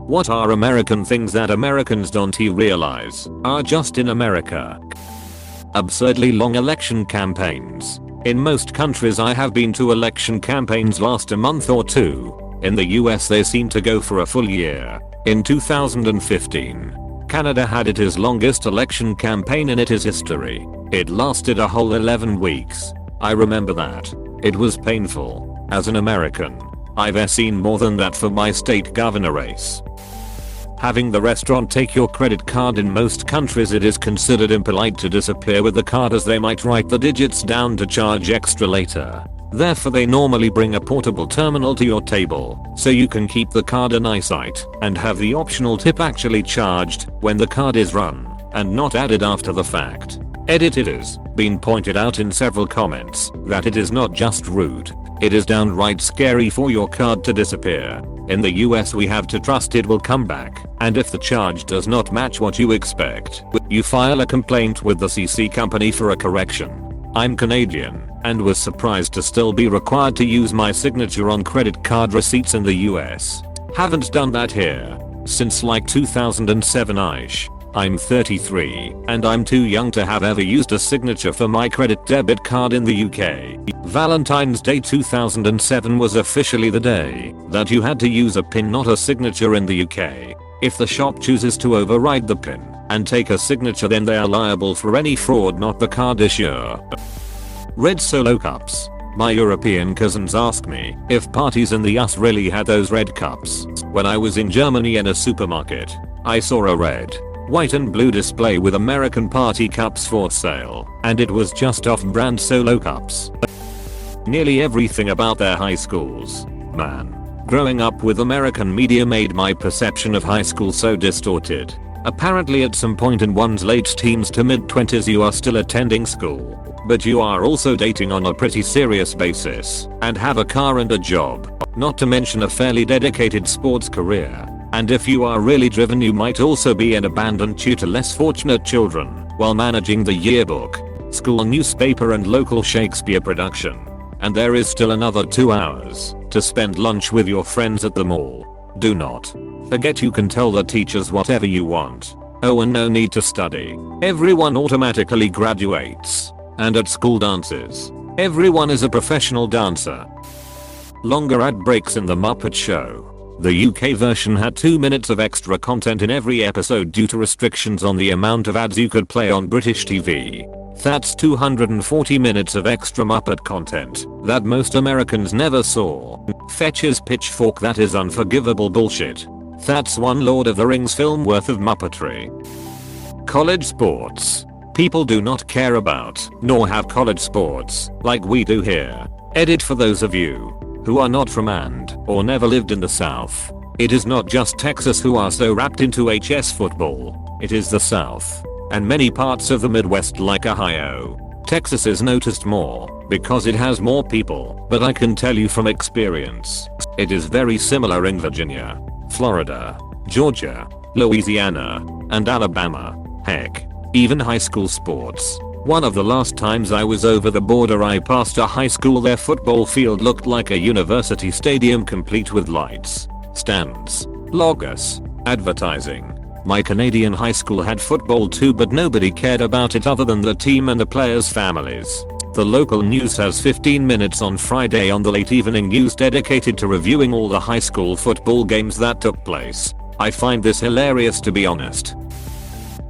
What are American things that Americans don't realize are just in America? Absurdly long election campaigns. In most countries I have been to, election campaigns last a month or two. In the US they seem to go for a full year. In 2015, Canada had its longest election campaign in its history. It lasted a whole 11 weeks. I remember that. It was painful. As an American, I've seen more than that for my state governor race. Having the restaurant take your credit card. In most countries it is considered impolite to disappear with the card, as they might write the digits down to charge extra later. Therefore they normally bring a portable terminal to your table so you can keep the card in eyesight and have the optional tip actually charged when the card is run and not added after the fact. It has been pointed out in several comments that it is not just rude, it is downright scary for your card to disappear. In the US we have to trust it will come back, and if the charge does not match what you expect, you file a complaint with the CC company for a correction. I'm Canadian and was surprised to still be required to use my signature on credit card receipts in the US. Haven't done that here since like 2007ish. I'm 33 and I'm too young to have ever used a signature for my credit debit card in the UK. Valentine's Day 2007 was officially the day that you had to use a PIN, not a signature, in the UK. If the shop chooses to override the PIN and take a signature, then they are liable for any fraud, not the card issuer. Red Solo cups. My European cousins ask me if parties in the US really had those red cups. When I was in Germany in a supermarket, I saw a red, white and blue display with American party cups for sale, and it was just off-brand Solo cups. Nearly everything about their high schools. Man. Growing up with American media made my perception of high school so distorted. Apparently at some point in one's late teens to mid-20s you are still attending school, but you are also dating on a pretty serious basis and have a car and a job, not to mention a fairly dedicated sports career. And if you are really driven you might also be an abandoned tutor to less fortunate children while managing the yearbook, school newspaper and local Shakespeare production. And there is still another 2 hours to spend lunch with your friends at the mall. Do not forget you can tell the teachers whatever you want. Oh, and no need to study. Everyone automatically graduates. And at school dances, everyone is a professional dancer. Longer ad breaks in The Muppet Show. The UK version had 2 minutes of extra content in every episode due to restrictions on the amount of ads you could play on British TV. That's 240 minutes of extra Muppet content that most Americans never saw. Fetches pitchfork, that is unforgivable bullshit. That's one Lord of the Rings film worth of Muppetry. College sports. People do not care about nor have college sports like we do here. Edit for those of you who are not from and or never lived in the South. It is not just Texas who are so wrapped into HS football. It is the South and many parts of the Midwest like Ohio. Texas is noticed more because it has more people, but I can tell you from experience, it is very similar in Virginia, Florida, Georgia, Louisiana, and Alabama. Heck, even high school sports. One of the last times I was over the border I passed a high school. Their football field looked like a university stadium, complete with lights, stands, logos, advertising. My Canadian high school had football too, but nobody cared about it other than the team and the players' families. The local news has 15 minutes on Friday on the late evening news dedicated to reviewing all the high school football games that took place. I find this hilarious, to be honest.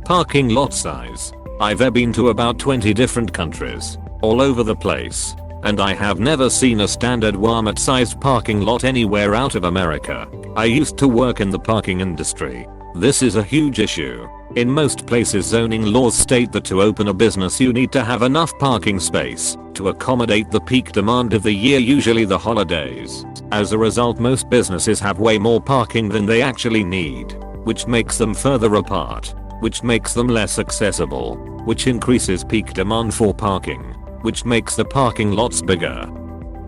Parking lot size. I've been to about 20 different countries, all over the place, and I have never seen a standard Walmart sized parking lot anywhere out of America. I used to work in the parking industry. This is a huge issue. In most places zoning laws state that to open a business you need to have enough parking space to accommodate the peak demand of the year, usually the holidays. As a result, most businesses have way more parking than they actually need, which makes them further apart, which makes them less accessible, which increases peak demand for parking, which makes the parking lots bigger.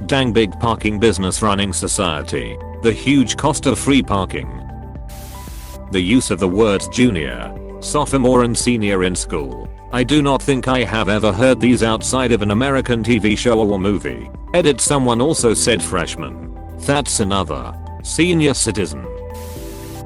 Dang big parking business running society. The huge cost of free parking. The use of the words junior, sophomore and senior in school. I do not think I have ever heard these outside of an American TV show or movie. Edit, someone also said freshman. That's another. Senior citizen.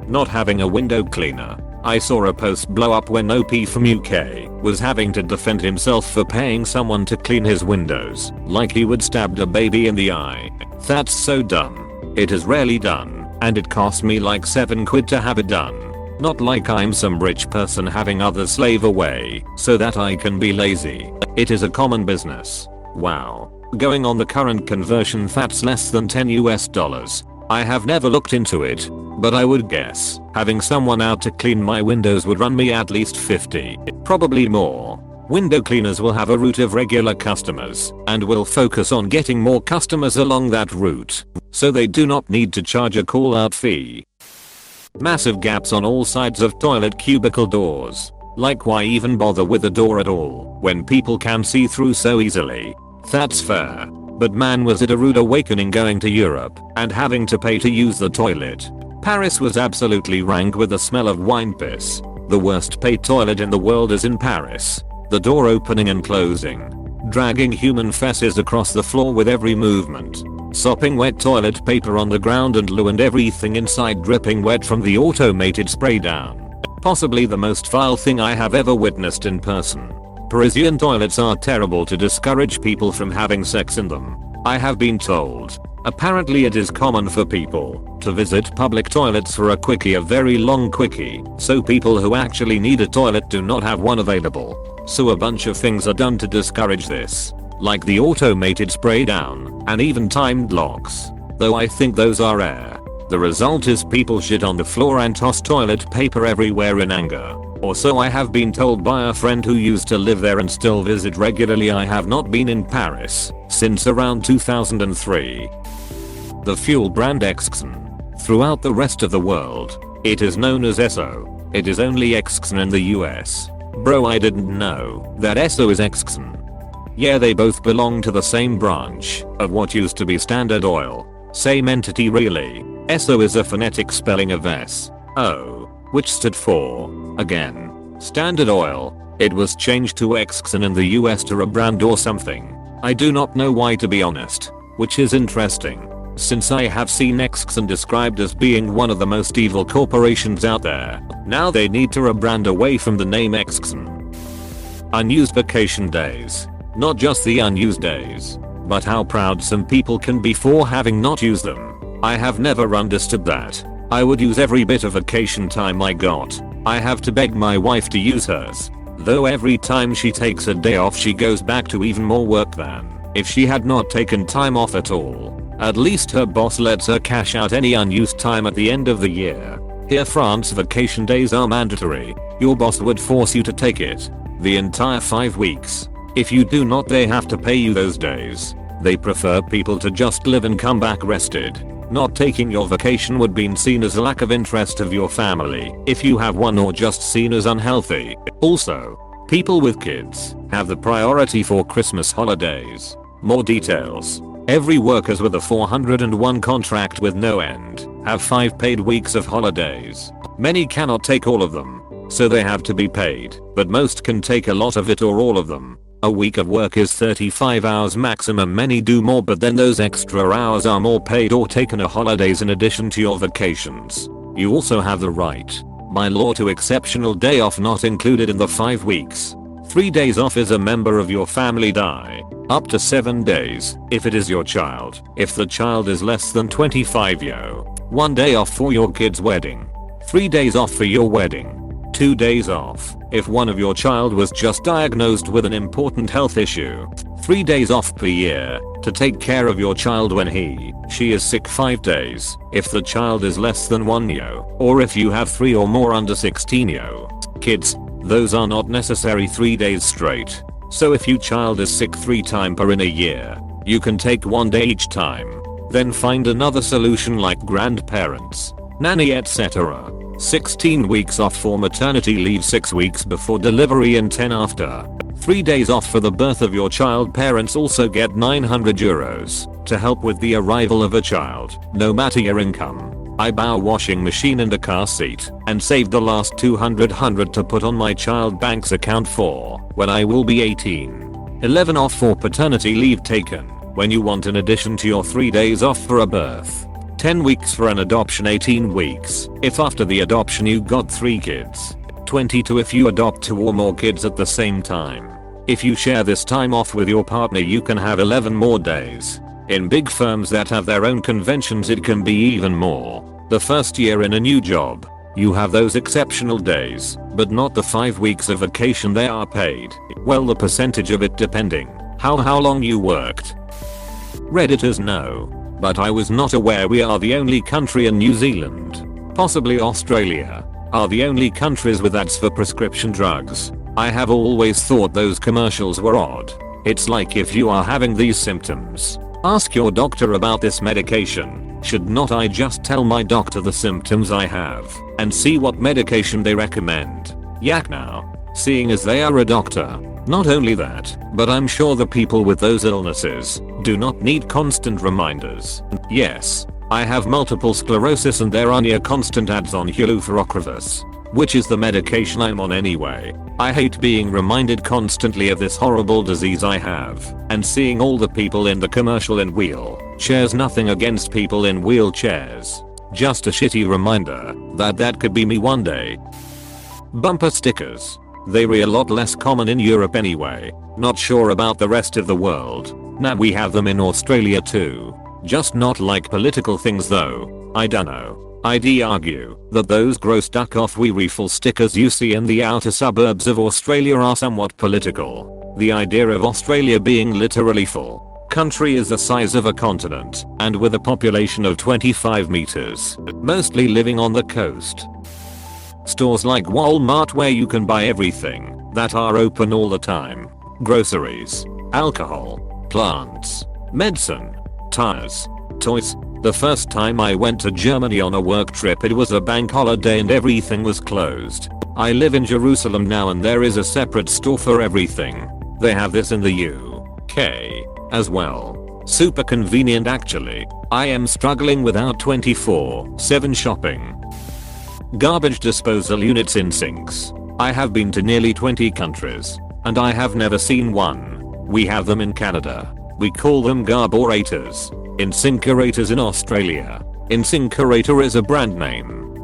Not having a window cleaner. I saw a post blow up when OP from UK was having to defend himself for paying someone to clean his windows, like he would stabbed a baby in the eye. That's so dumb. It is rarely done, and it cost me like 7 quid to have it done. Not like I'm some rich person having others slave away so that I can be lazy. It is a common business. Wow. Going on the current conversion, that's less than $10. I have never looked into it, but I would guess having someone out to clean my windows would run me at least 50, probably more. Window cleaners will have a route of regular customers and will focus on getting more customers along that route, so they do not need to charge a call out fee. Massive gaps on all sides of toilet cubicle doors. Like, why even bother with a door at all when people can see through so easily? That's fair. But man, was it a rude awakening going to Europe and having to pay to use the toilet. Paris was absolutely rank with the smell of wine piss. The worst paid toilet in the world is in Paris. The door opening and closing. Dragging human feces across the floor with every movement. Sopping wet toilet paper on the ground and loo and everything inside dripping wet from the automated spray down. Possibly the most vile thing I have ever witnessed in person. Parisian toilets are terrible to discourage people from having sex in them. I have been told. Apparently it is common for people to visit public toilets for a quickie, a very long quickie, so people who actually need a toilet do not have one available. So a bunch of things are done to discourage this, like the automated spray down and even timed locks, though I think those are rare. The result is people shit on the floor and toss toilet paper everywhere in anger. Or so I have been told by a friend who used to live there and still visit regularly. I have not been in Paris since around 2003. The fuel brand Exxon. Throughout the rest of the world, it is known as Esso. It is only Exxon in the US. Bro, I didn't know that Esso is Exxon. Yeah, they both belong to the same branch of what used to be Standard Oil. Same entity really. Esso is a phonetic spelling of S-O, which stood for, again, Standard Oil. It was changed to Exxon in the US to rebrand or something. I do not know why, to be honest, which is interesting, since I have seen Exxon described as being one of the most evil corporations out there. Now they need to rebrand away from the name Exxon. Unused vacation days. Not just the unused days, but how proud some people can be for having not used them. I have never understood that. I would use every bit of vacation time I got. I have to beg my wife to use hers, though every time she takes a day off she goes back to even more work than if she had not taken time off at all. At least her boss lets her cash out any unused time at the end of the year. Here France vacation days are mandatory. Your boss would force you to take it. The entire 5 weeks. If you do not, they have to pay you those days. They prefer people to just live and come back rested. Not taking your vacation would be seen as a lack of interest of your family if you have one, or just seen as unhealthy. Also, people with kids have the priority for Christmas holidays. More details. Every workers with a 401 contract with no end have 5 paid weeks of holidays. Many cannot take all of them, so they have to be paid, but most can take a lot of it or all of them. A week of work is 35 hours maximum. Many do more, but then those extra hours are more paid or taken as holidays in addition to your vacations. You also have the right, by law, to exceptional day off not included in the 5 weeks. 3 days off if a member of your family die. Up to 7 days if it is your child. If the child is less than 25 yo. 1 day off for your kid's wedding. 3 days off for your wedding. 2 days off if one of your child was just diagnosed with an important health issue. 3 days off per year to take care of your child when she is sick. 5 days if the child is less than 1 yo, or if you have 3 or more under 16 yo. Kids, those are not necessary 3 days straight. So if your child is sick 3 times per in a year, you can take 1 day each time. Then find another solution like grandparents, nanny, etc. 16 weeks off for maternity leave, 6 weeks before delivery and 10 after. 3 days off for the birth of your child. Parents also get 900 euros to help with the arrival of a child, no matter your income. I bought a washing machine and a car seat and saved the last 200 to put on my child bank's account for when I will be 18. 11 off for paternity leave taken when you want, in addition to your 3 days off for a birth. 10 weeks for an adoption, 18 weeks if after the adoption you got 3 kids, 22 if you adopt 2 or more kids at the same time. If you share this time off with your partner you can have 11 more days. In big firms that have their own conventions it can be even more. The first year in a new job, you have those exceptional days, but not the 5 weeks of vacation they are paid. Well, the percentage of it depending how long you worked. Redditors know, but I was not aware we are the only country in New Zealand, possibly Australia, are the only countries with ads for prescription drugs. I have always thought those commercials were odd. It's like if you are having these symptoms, ask your doctor about this medication. Should not I just tell my doctor the symptoms I have and see what medication they recommend? Yak now. Seeing as they are a doctor. Not only that, but I'm sure the people with those illnesses do not need constant reminders. Yes, I have multiple sclerosis and there are near constant ads on Hulu for Ocrevus, which is the medication I'm on anyway. I hate being reminded constantly of this horrible disease I have, and seeing all the people in the commercial in wheelchairs. Nothing against people in wheelchairs, just a shitty reminder that could be me one day. Bumper stickers. They are a lot less common in Europe anyway. Not sure about the rest of the world. Now we have them in Australia too. Just not like political things though. I dunno. I'd argue that those gross duck off we refill stickers you see in the outer suburbs of Australia are somewhat political. The idea of Australia being literally full country is the size of a continent and with a population of 25 meters, mostly living on the coast. Stores like Walmart where you can buy everything that are open all the time. Groceries, alcohol, plants, medicine, tires, toys. The first time I went to Germany on a work trip it was a bank holiday and everything was closed. I live in Jerusalem now and there is a separate store for everything. They have this in the UK as well. Super convenient actually. I am struggling without 24/7 shopping. Garbage disposal units in sinks. I have been to nearly 20 countries and I have never seen one. We have them in Canada. We call them garborators. Incinerators in Australia. Incinerator is a brand name.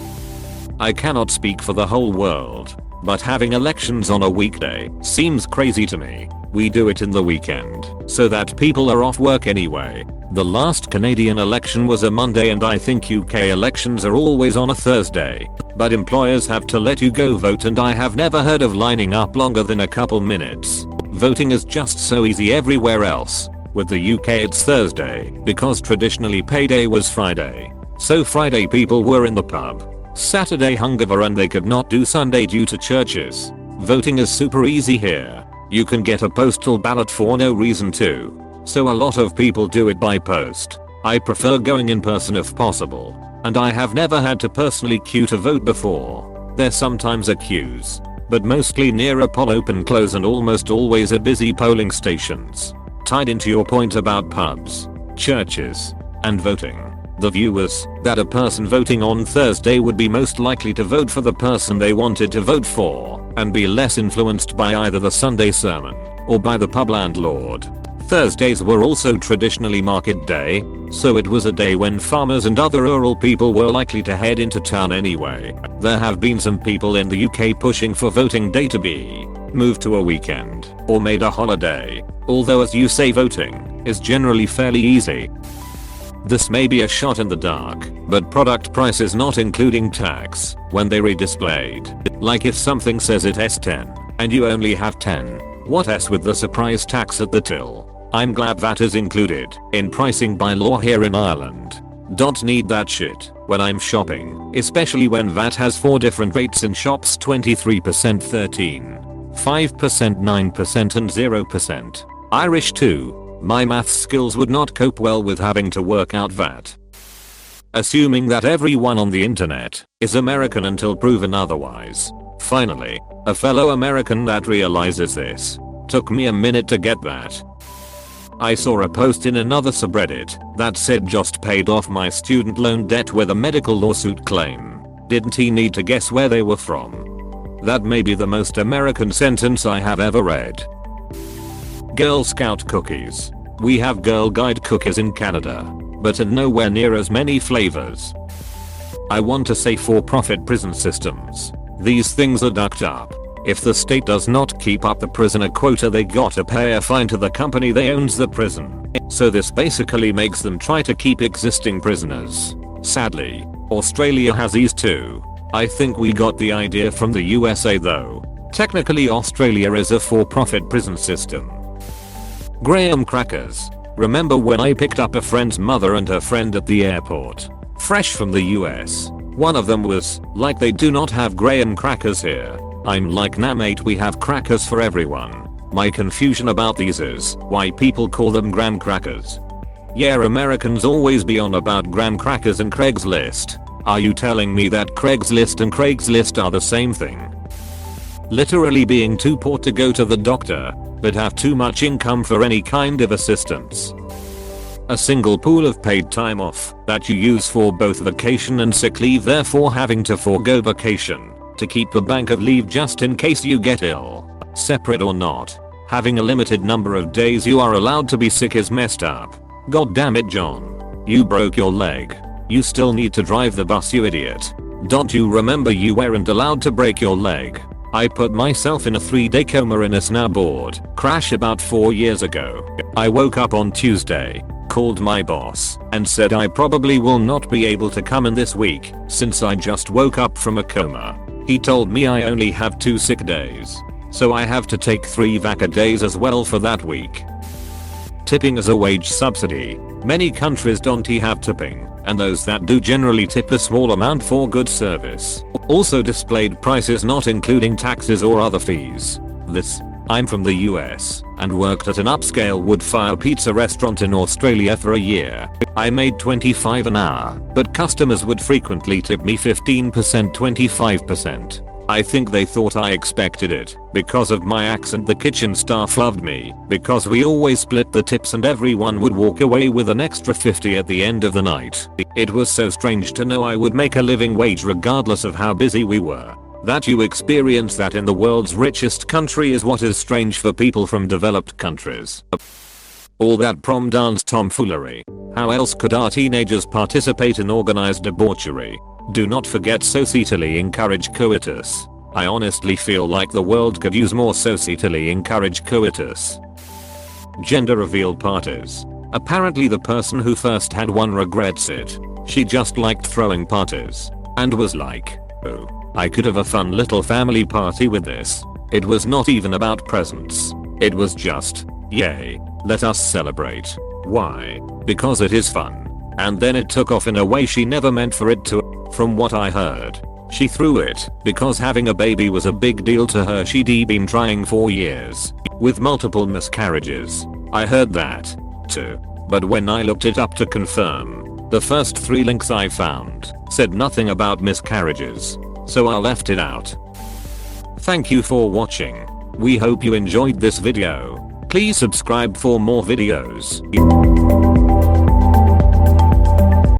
I cannot speak for the whole world, but having elections on a weekday seems crazy to me. We do it in the weekend so that people are off work anyway. The last Canadian election was a Monday and I think UK elections are always on a Thursday. But employers have to let you go vote and I have never heard of lining up longer than a couple minutes. Voting is just so easy everywhere else. With the UK it's Thursday because traditionally payday was Friday. So Friday people were in the pub. Saturday hungover and they could not do Sunday due to churches. Voting is super easy here. You can get a postal ballot for no reason to. So a lot of people do it by post. I prefer going in person if possible. And I have never had to personally queue to vote before. There's sometimes a queues, but mostly near a poll open close and almost always at busy polling stations. Tied into your point about pubs, churches, and voting. The view was that a person voting on Thursday would be most likely to vote for the person they wanted to vote for and be less influenced by either the Sunday sermon or by the pub landlord. Thursdays were also traditionally market day, so it was a day when farmers and other rural people were likely to head into town anyway. There have been some people in the UK pushing for voting day to be moved to a weekend or made a holiday, although as you say voting is generally fairly easy. This may be a shot in the dark, but product prices not including tax when they redisplayed. Like if something says it S10 and you only have 10, what S with the surprise tax at the till? I'm glad that is included in pricing by law here in Ireland. Don't need that shit when I'm shopping, especially when VAT has 4 different rates in shops: 23%, 13, 5%, 9% and 0%. Irish too. My maths skills would not cope well with having to work out VAT. Assuming that everyone on the internet is American until proven otherwise. Finally, a fellow American that realizes this. Took me a minute to get that. I saw a post in another subreddit that said just paid off my student loan debt with a medical lawsuit claim. Didn't he need to guess where they were from? That may be the most American sentence I have ever read. Girl Scout cookies. We have Girl Guide cookies in Canada. but in nowhere near as many flavors. I want to say for-profit prison systems. These things are ducked up. If the state does not keep up the prisoner quota, they gotta pay a fine to the company that owns the prison. So this basically makes them try to keep existing prisoners. Sadly, Australia has these too. I think we got the idea from the USA though. Technically Australia is a for-profit prison system. Graham crackers. Remember when I picked up a friend's mother and her friend at the airport? Fresh from the US. One of them was like, they do not have graham crackers here. I'm like, nah mate, we have crackers for everyone. My confusion about these is why people call them graham crackers. Yeah, Americans always be on about graham crackers and Craigslist. Are you telling me that Craigslist and Craigslist are the same thing? Literally being too poor to go to the doctor, but have too much income for any kind of assistance. A single pool of paid time off that you use for both vacation and sick leave, therefore having to forego vacation to keep a bank of leave just in case you get ill. Separate or not, having a limited number of days you are allowed to be sick is messed up. God damn it, John. You broke your leg. You still need to drive the bus, you idiot. Don't you remember you weren't allowed to break your leg? I put myself in a 3-day coma in a snowboard crash about 4 years ago. I woke up on Tuesday, called my boss, and said I probably will not be able to come in this week since I just woke up from a coma. He told me I only have 2 sick days, so I have to take 3 vaca days as well for that week. Tipping as a wage subsidy. Many countries don't have tipping, and those that do generally tip a small amount for good service. Also displayed prices not including taxes or other fees. I'm from the US and worked at an upscale wood-fire pizza restaurant in Australia for a year. I made $25 an hour, but customers would frequently tip me 15%, 25%. I think they thought I expected it. Because of my accent, the kitchen staff loved me because we always split the tips and everyone would walk away with an extra 50 at the end of the night. It was so strange to know I would make a living wage regardless of how busy we were. That you experience that in the world's richest country is what is strange for people from developed countries. All that prom dance tomfoolery. How else could our teenagers participate in organized debauchery? Do not forget societally encourage coitus. I honestly feel like the world could use more societally encouraged coitus. Gender reveal parties. Apparently the person who first had one regrets it. She just liked throwing parties and was like, oh, I could have a fun little family party with this. It was not even about presents. It was just, yay, let us celebrate. Why? Because it is fun. And then it took off in a way she never meant for it to. From what I heard, she threw it because having a baby was a big deal to her. She'd been trying for years with multiple miscarriages. I heard that too, but when I looked it up to confirm, the first 3 links I found said nothing about miscarriages, so I left it out. Thank you for watching. We hope you enjoyed this video. Please subscribe for more videos.